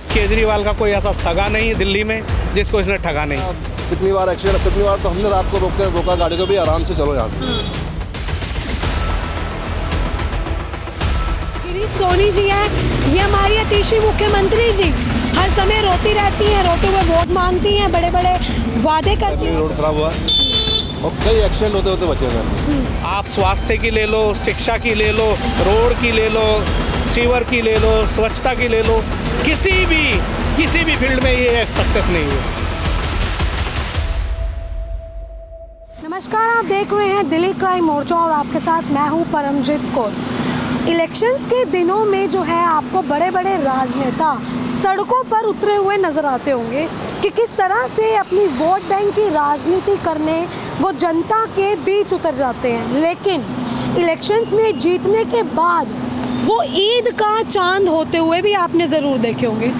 केजरीवाल का कोई ऐसा सगा नहीं है दिल्ली में जिसको इसने ठगा नहीं। कितनी बार एक्सीडेंट, कितनी बार तो हमने रात को रोका गाड़ी को भी, आराम से चलो यहाँ से। गिरीश सोनी जी है, ये हमारी अतीशी मुख्यमंत्री जी, हर समय रोती रहती हैं, रोते हुए वोट मांगती हैं, बड़े बड़े वादे करती हैं। रोड खराब हुआ और कई एक्सीडेंट होते होते बचे हुए। आप स्वास्थ्य की ले लो, शिक्षा की ले लो, रोड की ले लो, सीवर की ले लो, स्वच्छता की ले लो, किसी भी फील्ड में ये सक्सेस नहीं है। नमस्कार, आप देख रहे हैं दिल्ली क्राइम मोर्चा और आपके साथ मैं हूं परमजीत कौर। इलेक्शंस के दिनों में जो है आपको बड़े बड़े राजनेता सड़कों पर उतरे हुए नजर आते होंगे कि किस तरह से अपनी वोट बैंक की राजनीति करने वो जनता के बीच उतर जाते हैं, लेकिन इलेक्शंस में जीतने के बाद वो ईद का चांद होते हुए भी आपने ज़रूर देखे होंगे।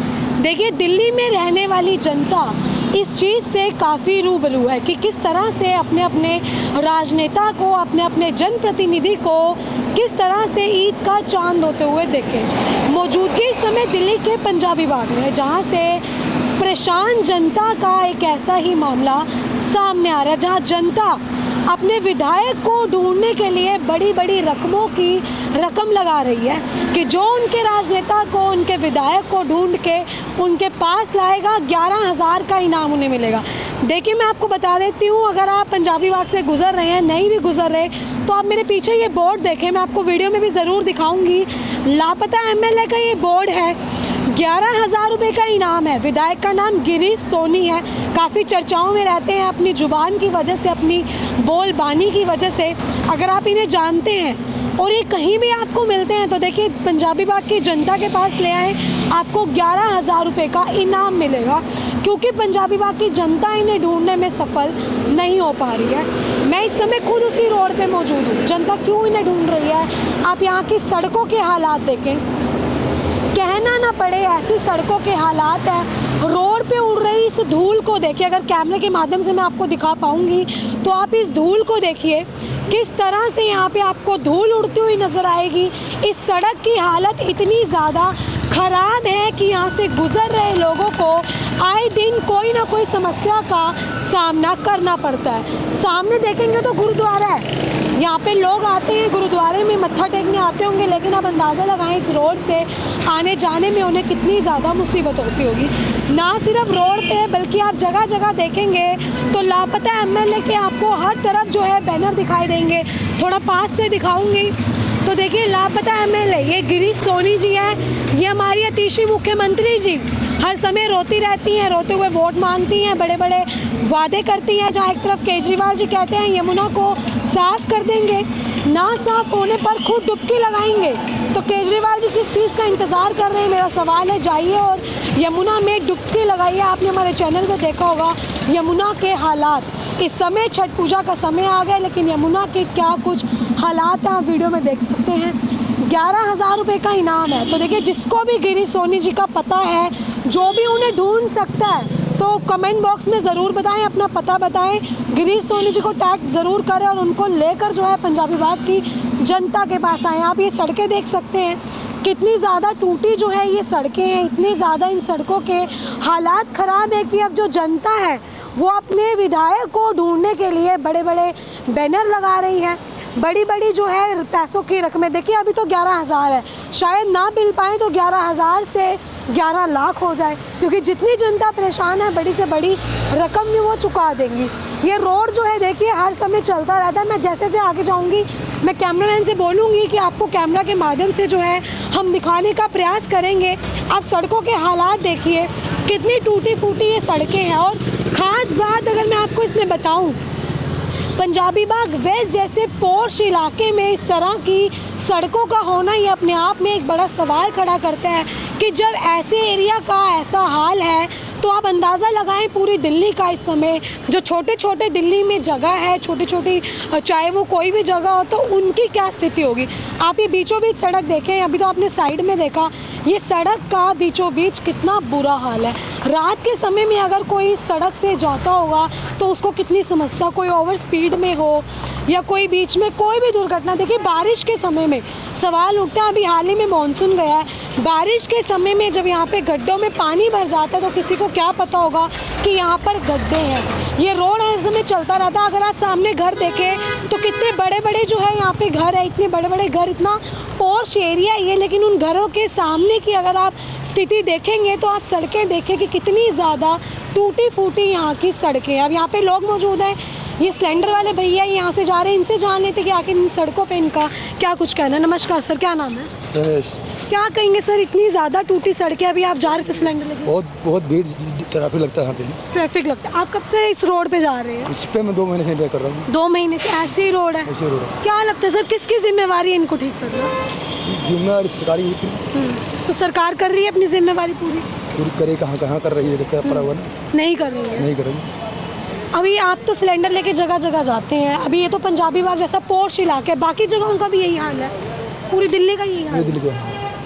देखिए, दिल्ली में रहने वाली जनता इस चीज़ से काफ़ी रूबरू है कि किस तरह से अपने अपने राजनेता को, अपने अपने जनप्रतिनिधि को किस तरह से ईद का चांद होते हुए देखें। मौजूदगी इस समय दिल्ली के पंजाबी बाग में है, जहाँ से परेशान जनता का एक ऐसा ही मामला सामने आ रहा है, जहाँ जनता अपने विधायक को ढूंढने के लिए बड़ी बड़ी रकमों की रकम लगा रही है कि जो उनके राजनेता को, उनके विधायक को ढूंढ के उनके पास लाएगा, 11,000 का इनाम उन्हें मिलेगा। देखिए, मैं आपको बता देती हूँ, अगर आप पंजाबी बाग से गुजर रहे हैं, नहीं भी गुजर रहे, तो आप मेरे पीछे ये बोर्ड देखें, मैं आपको वीडियो में भी ज़रूर दिखाऊंगी। लापता एमएलए का ये बोर्ड है, 11,000 रुपये का इनाम है। विधायक का नाम गिरीश सोनी है, काफ़ी चर्चाओं में रहते हैं अपनी जुबान की वजह से, अपनी बोलबानी की वजह से। अगर आप इन्हें जानते हैं और ये कहीं भी आपको मिलते हैं तो देखिए, पंजाबी बाग की जनता के पास ले आए, आपको 11,000 रुपये का इनाम मिलेगा, क्योंकि पंजाबी बाग की जनता इन्हें ढूंढने में सफल नहीं हो पा रही है। मैं इस समय खुद उसी रोड पे मौजूद हूँ। जनता क्यों इन्हें ढूंढ रही है, आप यहाँ की सड़कों के हालात देखें, कहना ना पड़े ऐसी सड़कों के हालात हैं। रोड पे उड़ रही इस धूल को देखिए, अगर कैमरे के माध्यम से मैं आपको दिखा पाऊंगी तो आप इस धूल को देखिए, किस तरह से यहाँ पे आपको धूल उड़ती हुई नज़र आएगी। इस सड़क की हालत इतनी ज़्यादा ख़राब है कि यहाँ से गुज़र रहे लोगों को आए दिन कोई ना कोई समस्या का सामना करना पड़ता है। सामने देखेंगे तो गुरुद्वारा है, यहाँ पे लोग आते हैं, गुरुद्वारे में मत्था टेकने आते होंगे, लेकिन आप अंदाज़ा लगाएं इस रोड से आने जाने में उन्हें कितनी ज़्यादा मुसीबत होती होगी। ना सिर्फ रोड पे, बल्कि आप जगह जगह देखेंगे तो लापता एमएलए के आपको हर तरफ जो है बैनर दिखाई देंगे। थोड़ा पास से दिखाऊंगी तो देखिए, लापता एमएलए ये गिरीश सोनी जी है, ये हमारी अतीशी मुख्यमंत्री जी, हर समय रोती रहती हैं, रोते हुए वोट मांगती हैं, बड़े बड़े वादे करती हैं। जहाँ एक तरफ केजरीवाल जी कहते हैं यमुना को साफ़ कर देंगे, ना साफ़ होने पर खुद डुबकी लगाएंगे, तो केजरीवाल जी किस चीज़ का इंतज़ार कर रहे हैं? मेरा सवाल है, जाइए और यमुना में डुबकी लगाइए। आपने हमारे चैनल को देखा होगा यमुना के हालात। इस समय छठ पूजा का समय आ गया, लेकिन यमुना के क्या कुछ हालात हैं आप वीडियो में देख सकते हैं। 11,000 रुपये का इनाम है। तो देखिए, जिसको भी गिरीश सोनी जी का पता है, जो भी उन्हें ढूंढ सकता है, तो कमेंट बॉक्स में ज़रूर बताएं, अपना पता बताएं, गिरीश सोनी जी को टैग ज़रूर करें और उनको लेकर जो है पंजाबी बाग की जनता के पास आएँ। आप ये सड़कें देख सकते हैं, कितनी ज़्यादा टूटी जो है ये सड़कें हैं, इतनी ज़्यादा इन सड़कों के हालात ख़राब है कि अब जो जनता है वो अपने विधायक को ढूंढने के लिए बड़े बड़े बैनर लगा रही है, बड़ी बड़ी जो है पैसों की रकमें। देखिए, अभी तो 11,000 है, शायद ना मिल पाए तो 11,000 से 11 लाख हो जाए, क्योंकि जितनी जनता परेशान है, बड़ी से बड़ी रकम भी वो चुका देंगी। ये रोड जो है देखिए हर समय चलता रहता है। मैं जैसे जैसे आगे जाऊंगी, मैं कैमरामैन से बोलूँगी कि आपको कैमरा के माध्यम से जो है हम दिखाने का प्रयास करेंगे। आप सड़कों के हालात देखिए, कितनी टूटी फूटी ये सड़कें हैं। और ख़ास बात अगर मैं आपको इसमें बताऊँ, पंजाबी बाग वेस्ट जैसे पोर्श इलाके में इस तरह की सड़कों का होना ये अपने आप में एक बड़ा सवाल खड़ा करता है कि जब ऐसे एरिया का ऐसा हाल है तो आप अंदाज़ा लगाएं पूरी दिल्ली का इस समय, जो छोटे छोटे दिल्ली में जगह है, छोटी छोटी, चाहे वो कोई भी जगह हो, तो उनकी क्या स्थिति होगी। आप ये बीचों बीच सड़क देखें, अभी तो आपने साइड में देखा, ये सड़क का बीचों बीच कितना बुरा हाल है। रात के समय में अगर कोई सड़क से जाता होगा तो उसको कितनी समस्या, कोई ओवर स्पीड में हो या कोई बीच में कोई भी दुर्घटना। देखिए बारिश के समय में सवाल उठता है, अभी हाल ही में मानसून गया है, बारिश के समय में जब यहाँ पे गड्ढों में पानी भर जाता है तो किसी को क्या पता होगा कि यहाँ पर गड्ढे हैं। ये रोड हर समय चलता रहता है। अगर आप सामने घर देखें तो कितने बड़े बड़े जो है यहाँ पे घर है, इतने बड़े बड़े घर, इतना पॉश एरिया है ये, लेकिन उन घरों के सामने की अगर आप स्थिति देखेंगे तो आप सड़कें देखें कि कितनी ज़्यादा टूटी फूटी यहाँ की सड़कें हैं। अब यहाँ पे लोग मौजूद हैं, ये सिलेंडर वाले भैया यहाँ से जा रहे हैं, इनसे जान लेते कि आखिर इन सड़कों पे इनका क्या कुछ कहना है। नमस्कार सर, क्या नाम है? रमेश। क्या कहेंगे सर, इतनी ज़्यादा टूटी सड़कें, अभी आप जा रहे थे सिलेंडर लेके? बहुत भीड़ ट्रैफिक लगता है यहाँ पे। ट्रैफिक लगता है। आप कब से इस रोड पे जा रहे हैं? इस पे मैं 2 महीने से इंतजार कर रहा हूँ। 2 महीने से ऐसी ही रोड है? ऐसी रोड है। क्या लगता है सर, किसकी जिम्मेवारी है इनको ठीक करना? जिम्मेवारी सरकारी होती है। तो सरकार कर रही है अपनी जिम्मेवारी पूरी? पूरी करे कहाँ कर रही है, क्या पड़ा हुआ ना, नहीं कर रही है। नहीं कर रही। अभी आप तो सिलेंडर लेके जगह जगह जाते हैं, अभी ये तो पंजाबी बाग जैसा पोर्श इलाका है, बाकी जगहों का भी यही हाल है? पूरी दिल्ली का यही हाल है? दिल्ली का।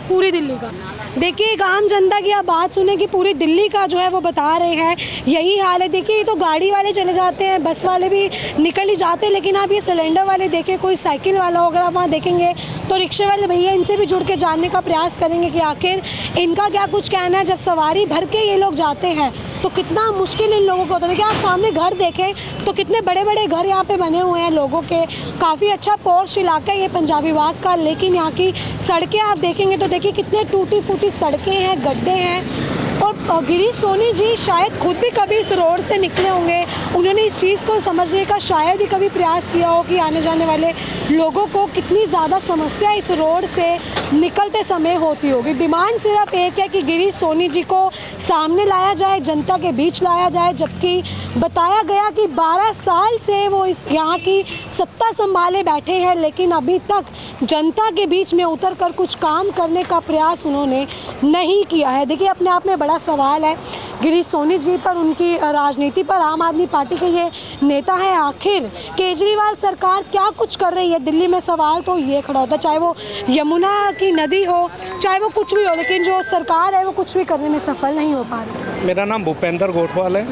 पूरी दिल्ली का। देखिए एक आम जनता की आप बात सुने कि पूरी दिल्ली का जो है वो बता रहे हैं यही हाल है। देखिए ये तो गाड़ी वाले चले जाते हैं, बस वाले भी निकल ही जाते हैं, लेकिन आप ये सिलेंडर वाले देखें, कोई साइकिल वाला हो, अगर आप वहाँ देखेंगे तो रिक्शे वाले भैया, इनसे भी जुड़ के जानने का प्रयास करेंगे कि आखिर इनका क्या कुछ कहना है। जब सवारी भर के ये लोग जाते हैं तो कितना मुश्किल इन लोगों को होता है। देखिए आप सामने घर देखें तो कितने बड़े बड़े घर यहाँ पे बने हुए हैं लोगों के, काफ़ी अच्छा पॉश इलाका है ये पंजाबी बाग का, लेकिन यहाँ की सड़कें आप देखेंगे तो देखिए कितने टूटी फूटी सड़कें हैं, गड्ढे हैं। और गिरीश सोनी जी शायद खुद भी कभी इस रोड से निकले होंगे, उन्होंने इस चीज़ को समझने का शायद ही कभी प्रयास किया हो कि आने जाने वाले लोगों को कितनी ज़्यादा समस्या इस रोड से निकलते समय होती होगी। डिमांड सिर्फ एक है कि गिरीश सोनी जी को सामने लाया जाए, जनता के बीच लाया जाए, जबकि बताया गया कि 12 साल से वो इस यहाँ की सत्ता संभाले बैठे हैं, लेकिन अभी तक जनता के बीच में उतर कर कुछ काम करने का प्रयास उन्होंने नहीं किया है। देखिए अपने आप में बड़ा सवाल है गिरीश सोनी जी पर, उनकी राजनीति पर। आम आदमी पार्टी के ये नेता है, आखिर केजरीवाल सरकार क्या कुछ कर रही है दिल्ली में? सवाल तो ये खड़ा होता है, चाहे वो यमुना की नदी हो, चाहे वो कुछ भी हो, लेकिन जो सरकार है वो कुछ भी करने में सफल नहीं हो पा रही। मेरा नाम भूपेंद्र गोठवाल है।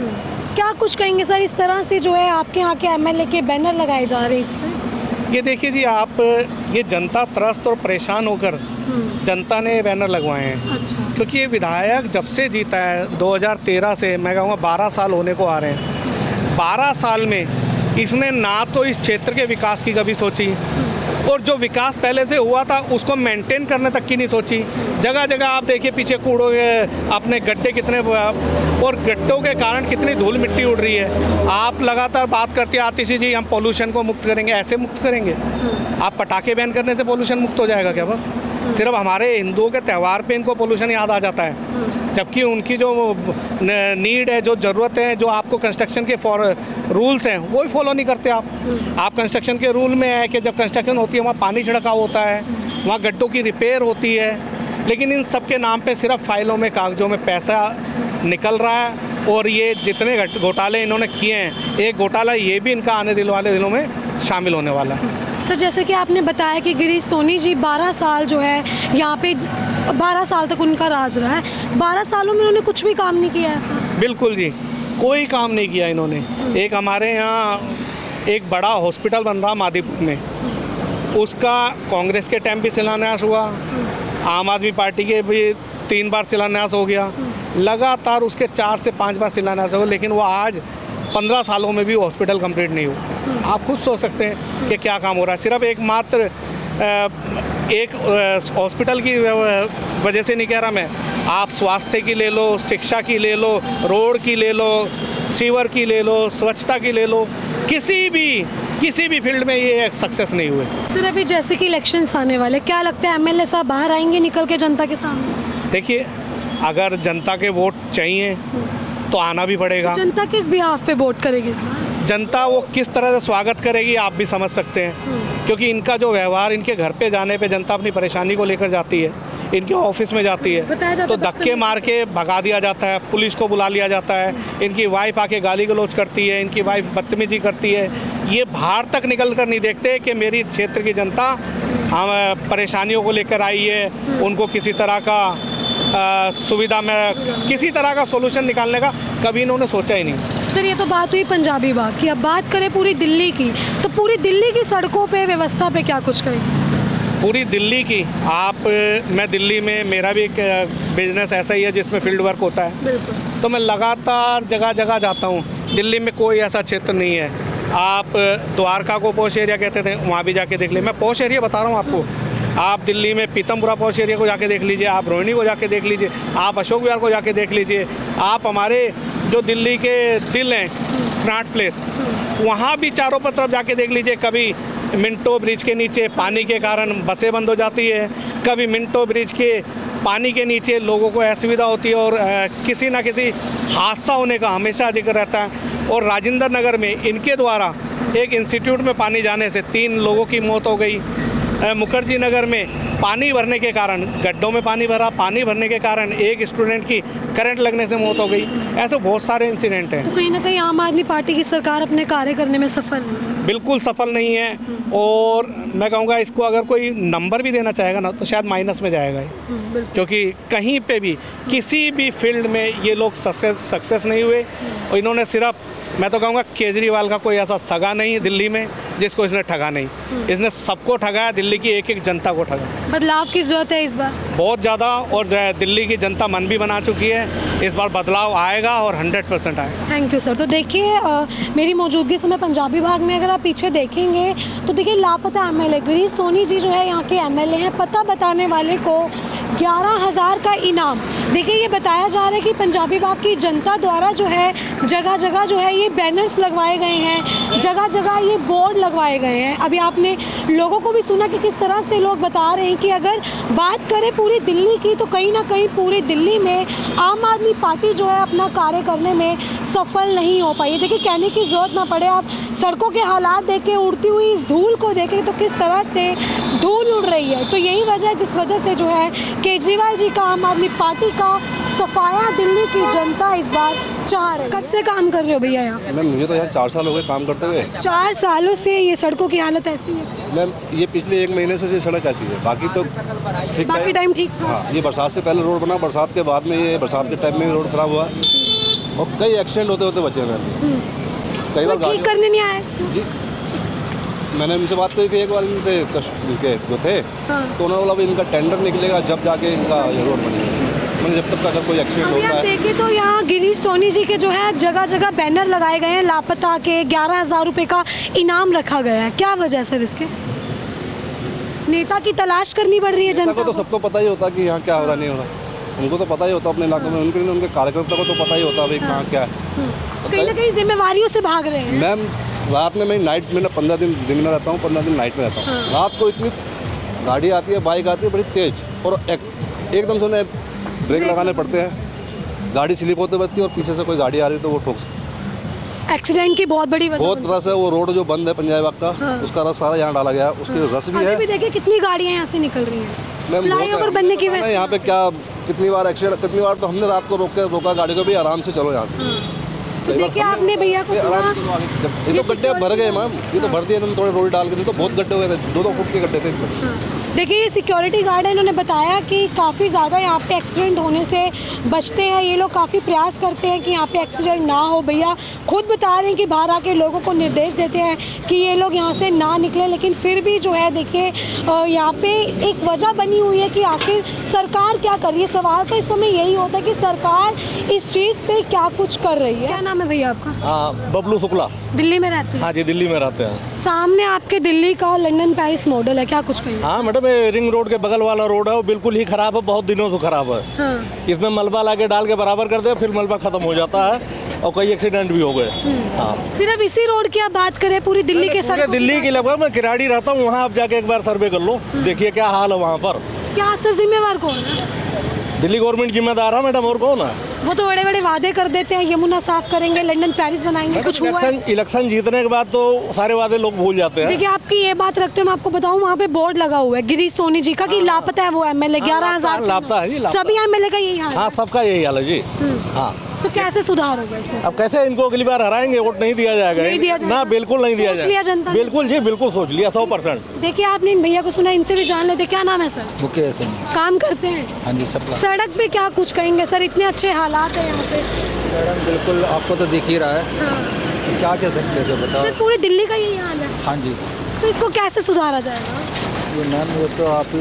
क्या कुछ कहेंगे सर, इस तरह से जो है आपके यहाँ के एमएलए के बैनर लगाए जा रहे हैं इस पर? ये देखिए जी, आप ये जनता त्रस्त और परेशान होकर जनता ने बैनर लगवाए हैं। अच्छा। क्योंकि ये विधायक जब से जीता है 2013 से, मैं कहूँगा 12 साल होने को आ रहे हैं। 12 साल में इसने ना तो इस क्षेत्र के विकास की कभी सोची, और जो विकास पहले से हुआ था उसको मेंटेन करने तक की नहीं सोची। जगह जगह आप देखिए पीछे कूड़ों के अपने गड्ढे कितने, और गड्ढों के कारण कितनी धूल मिट्टी उड़ रही है। आप लगातार बात करते आती सी जी हम पोल्यूशन को मुक्त करेंगे, ऐसे मुक्त करेंगे? आप पटाखे बैन करने से पोल्यूशन मुक्त हो जाएगा क्या? बस सिर्फ हमारे हिंदुओं के त्यौहार पे इनको पोल्यूशन याद आ जाता है, जबकि उनकी जो नीड है, जो ज़रूरत है, जो आपको कंस्ट्रक्शन के रूल्स हैं वो ही फॉलो नहीं करते आप कंस्ट्रक्शन के रूल में है कि जब कंस्ट्रक्शन होती है वहाँ पानी छिड़काव होता है, वहाँ गड्ढों की रिपेयर होती है, लेकिन इन सब के नाम पे सिर्फ फाइलों में, कागजों में पैसा निकल रहा है। और ये जितने घोटाले इन्होंने किए हैं, एक घोटाला ये भी इनका आने वाले दिनों में शामिल होने वाला है। सर जैसे कि आपने बताया कि गिरीश सोनी जी 12 साल जो है यहाँ पे, 12 साल तक उनका राज रहा है, 12 सालों में उन्होंने कुछ भी काम नहीं किया ऐसा? बिल्कुल जी, कोई काम नहीं किया इन्होंने। एक हमारे यहाँ एक बड़ा हॉस्पिटल बन रहा मादीपुर में, उसका कांग्रेस के टाइम भी शिलान्यास हुआ, आम आदमी पार्टी के भी 3 बार शिलान्यास हो गया, लगातार उसके 4 से 5 बार शिलान्यास हो, लेकिन वो आज 15 सालों में भी हॉस्पिटल कंप्लीट नहीं हुआ। आप खुद सोच सकते हैं कि क्या काम हो रहा है। सिर्फ एकमात्र एक हॉस्पिटल की वजह से नहीं कह रहा मैं, आप स्वास्थ्य की ले लो, शिक्षा की ले लो, रोड की ले लो, सीवर की ले लो, स्वच्छता की ले लो, किसी भी फील्ड में ये सक्सेस नहीं हुए। सर अभी जैसे कि इलेक्शंस आने वाले, क्या लगता है एमएलए साहब बाहर आएंगे निकल के जनता के सामने? देखिए, अगर जनता के वोट चाहिए तो आना भी पड़ेगा। जनता किस बिहाफ पे वोट करेगी इस बार? जनता वो किस तरह से स्वागत करेगी आप भी समझ सकते हैं, क्योंकि इनका जो व्यवहार, इनके घर पे जाने पे जनता अपनी परेशानी को लेकर जाती है, इनके ऑफिस में जाती है तो धक्के मार के भगा दिया जाता है, पुलिस को बुला लिया जाता है, इनकी वाइफ आके गाली गलौज करती है, इनकी वाइफ बदतमीजी करती है। ये बाहर तक निकल कर नहीं देखते कि मेरी क्षेत्र की जनता हम परेशानियों को लेकर आई है, उनको किसी तरह का सुविधा में किसी तरह का सोल्यूशन निकालने का कभी इन्होंने सोचा ही नहीं। सर ये तो बात हुई पंजाबी बाग की, अब बात करें पूरी दिल्ली की, तो पूरी दिल्ली की सड़कों पे व्यवस्था पे क्या कुछ करेंगे? पूरी दिल्ली की मैं दिल्ली में मेरा भी एक बिजनेस ऐसा ही है जिसमें फील्ड वर्क होता है, बिल्कुल। तो मैं लगातार जगह जगह जाता हूँ। दिल्ली में कोई ऐसा क्षेत्र नहीं है, आप द्वारका को पॉश एरिया कहते थे, वहाँ भी जाके देख लीजिए। मैं पॉश एरिया बता रहा हूँ आपको। आप दिल्ली में पीतमपुरा पॉश एरिया को जाके देख लीजिए, आप रोहिणी को जाके देख लीजिए, आप अशोक विहार को जाके देख लीजिए, आप हमारे जो दिल्ली के दिल हैं कनॉट प्लेस, वहाँ भी चारों पर तरफ जाके देख लीजिए। कभी मिंटो ब्रिज के नीचे पानी के कारण बसें बंद हो जाती है, कभी मिंटो ब्रिज के पानी के नीचे लोगों को असुविधा होती है और किसी ना किसी हादसा होने का हमेशा जिक्र रहता है। और राजेंद्र नगर में इनके द्वारा एक इंस्टीट्यूट में पानी जाने से 3 लोगों की मौत हो गई। मुखर्जी नगर में पानी भरने के कारण, गड्ढों में पानी भरा, पानी भरने के कारण एक स्टूडेंट की करंट लगने से मौत हो गई। ऐसे बहुत सारे इंसिडेंट हैं। तो कहीं ना कहीं आम आदमी पार्टी की सरकार अपने कार्य करने में सफल नहीं है। बिल्कुल सफल नहीं है, और मैं कहूँगा इसको अगर कोई नंबर भी देना चाहेगा ना तो शायद माइनस में जाएगा ये, क्योंकि कहीं पे भी किसी भी फील्ड में ये लोग सक्सेस नहीं हुए। और इन्होंने सिर्फ, मैं तो कहूँगा केजरीवाल का कोई ऐसा सगा नहीं है दिल्ली में जिसको इसने ठगा नहीं। इसने सबको ठगाया, दिल्ली की एक एक जनता को ठगा। बदलाव की जरूरत है इस बार बहुत ज़्यादा, और दिल्ली की जनता मन भी बना चुकी है। इस बार बदलाव आएगा और 100% आएगा। Thank you sir. तो देखिए मेरी मौजूदगी समय पंजाबी बाग में अगर आप पीछे देखेंगे तो देखिए लापता एमएलए गिरीश सोनी जी जो है यहाँ के एमएलए हैं। पता बताने वाले को 11,000 का इनाम। देखिए ये बताया जा रहा है कि पंजाबी बाग की जनता द्वारा जो है जगह जगह जो है ये बैनर्स लगवाए गए हैं, जगह जगह ये बोर्ड लगवाए गए हैं। अभी आपने लोगों को भी सुना कि किस तरह से लोग बता रहे हैं कि अगर बात करें पूरी दिल्ली की तो कहीं ना कहीं पूरी दिल्ली में आम आदमी पार्टी जो है अपना कार्य करने में सफल नहीं हो पाई। देखिए कहने की ज़रूरत ना पड़े, आप सड़कों के हालात देखें, उड़ती हुई इस धूल को देखें तो किस तरह से धूल उड़ रही है। तो यही वजह है जिस वजह से जो है केजरीवाल जी का आम आदमी पार्टी का सफाया दिल्ली की जनता इस बार चाह रही है। कब से काम कर रहे हो भैया यहाँ? मैम मुझे तो यहाँ 4 साल हो गए काम करते हुए। 4 सालों से ये सड़कों की हालत ऐसी है? मैम ये पिछले 1 महीने से ये सड़क ऐसी है, बाकी तो ठीक बाकी है। टाइम ठीक था? हाँ, ये बरसात से पहले रोड बना, बरसात के बाद में ये बरसात के टाइम में भी रोड खराब हुआ और कई एक्सीडेंट होते होते बचे मैम। कई बार ठीक करने नहीं आया इसको? जी, मैंने उनसे बात करी थी एक बार, इनसे इनके जो थे हाँ। तो उन्होंने बोला इनका टेंडर निकलेगा जब जाके इनका ये रोड बनेगा। मैंने जब तक अगर कोई एक्सीडेंट अभी होता आप है। देखें तो यहाँ गिरीश सोनी जी के जो है जगह जगह बैनर लगाए गए हैं लापता के, 11,000 रुपये का इनाम रखा गया है। क्या वजह है सर इसके? नेता की तलाश करनी पड़ रही है जनता को तो सबको पता ही होता कि यहाँ क्या हो रहा नहीं हो रहा, उनको तो पता ही होता अपने इलाकों में, उनके कार्यकर्ता को तो पता ही होता भाई कहाँ क्या है। कहीं ना कहीं जिम्मेवारियों से भाग रहे हैं। मैम रात में मैं नाइट में 15 दिन में रहता हूँ, 15 दिन नाइट में रहता हूँ। रात को इतनी गाड़ी आती है, बाइक आती है बड़ी तेज, और एकदम से उन्हें ब्रेक लगाने पड़ते हैं, गाड़ी स्लिप होते बचती है और पीछे से कोई गाड़ी आ रही है तो वो ठोक सकती है। एक्सीडेंट की बहुत बड़ी वजह बहुत रस है। वो रोड जो बंद है पंजाबी बाग का, उसका रस सारा यहाँ डाला गया है, उसकी रस भी है। अभी भी देखिए कितनी गाड़ियाँ यहाँ से निकल रही हैं मैम फ्लाईओवर बनने की वजह से। यहाँ पे क्या कितनी बार एक्सीडेंट, कितनी बार तो हमने रात को रोका गाड़ी को भी, आराम से चलो यहाँ से। तो देखिए आपने भैया को सुना, ये तो गड्ढे भर गए मैम, ये तो भर दिए इन्होंने थोड़े रोड डाल के, नहीं तो बहुत गड्ढे हुए थे, 2-2 फुट के गड्ढे थे। देखिए ये सिक्योरिटी गार्ड है, इन्होंने बताया कि काफ़ी ज़्यादा यहाँ पे एक्सीडेंट होने से बचते हैं। ये लोग काफ़ी प्रयास करते हैं कि यहाँ पे एक्सीडेंट ना हो। भैया खुद बता रहे हैं कि बाहर आके लोगों को निर्देश देते हैं कि ये लोग यहाँ से ना निकलें, लेकिन फिर भी जो है देखिए यहाँ पे एक वजह बनी हुई है कि आखिर सरकार क्या कर रही है। सवाल तो इस समय यही होता है कि सरकार इस चीज़ पे क्या कुछ कर रही है। क्या नाम है भैया आपका? हाँ, बबलू शुक्ला। दिल्ली में रहते हैं? हाँ जी, दिल्ली में रहते हैं। सामने आपके दिल्ली का लंदन पेरिस मॉडल है, क्या कुछ कहिए? हाँ मैडम, ये रिंग रोड के बगल वाला रोड है, वो बिल्कुल ही खराब है, बहुत दिनों से खराब है। हाँ। इसमें मलबा लाके डाल के बराबर कर दे, फिर मलबा खत्म हो जाता है और कई एक्सीडेंट भी हो गए। हाँ, सिर्फ इसी रोड की आप बात करें, पूरी दिल्ली के पूरे सड़कों दिल्ली की लगभग, मैं किराड़ी रहता हूँ वहाँ, आप जाके एक बार सर्वे कर लो, देखिए क्या हाल है वहाँ पर। क्या सर जिम्मेवार कौन है? दिल्ली गवर्नमेंट जिम्मेदार है मैडम, और कौन है? वो तो बड़े बड़े वादे कर देते हैं, यमुना साफ करेंगे, लंदन पेरिस बनाएंगे, कुछ हुआ है? इलेक्शन जीतने के बाद तो सारे वादे लोग भूल जाते हैं। देखिए आपकी ये बात रखते हैं, मैं आपको बताऊं वहाँ पे बोर्ड लगा हुआ है गिरीश सोनी जी का कि लापता है वो एमएलए। 11,000 लापता है जी, लापता। सभी एमएलए का यही हाल है। हाँ, सबका यही हाल है जी। हाँ, तो कैसे सुधार होगा इसमें? अब कैसे इनको अगली बार हराएंगे? वोट नहीं दिया जाएगा। नहीं दिया जाएगा। ना, बिल्कुल नहीं दिया सोच लिया जाएगा। जनता ने? बिल्कुल जी, बिल्कुल सोच लिया 100%। देखिए आपने इन भैया को सुना, इनसे भी जान लेते। क्या नाम है सर? मुकेश है। काम करते हैं? हाँ जी, सब सड़क पे क्या कुछ कहेंगे सर? इतने अच्छे हालात है यहाँ पे। मैडम बिल्कुल आपको तो दिख ही रहा है, हाँ। क्या कह सकते थे बताओ। सर पूरी दिल्ली का यही हाल है, हाँ जी, तो इसको कैसे सुधारा जाएगा? ये मैम ये तो आप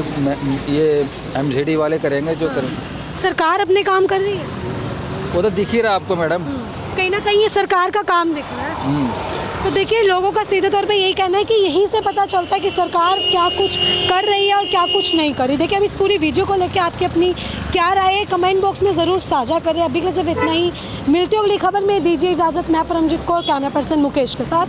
ये MCD वाले करेंगे जो करें, सरकार अपने काम कर रही है? वो तो दिख ही रहा है आपको मैडम। कहीं ना कहीं ये सरकार का काम दिख रहा है। तो देखिए लोगों का सीधे तौर पे यही कहना है कि यहीं से पता चलता है कि सरकार क्या कुछ कर रही है और क्या कुछ नहीं कर रही। देखिए अब इस पूरी वीडियो को लेकर आपकी अपनी क्या राय है कमेंट बॉक्स में ज़रूर साझा करें। अभी के लिए सिर्फ इतना ही, मिलते हो अगली खबर में, दीजिए इजाज़त। मैं परमजीत कौर, कैमरा पर्सन मुकेश के साथ।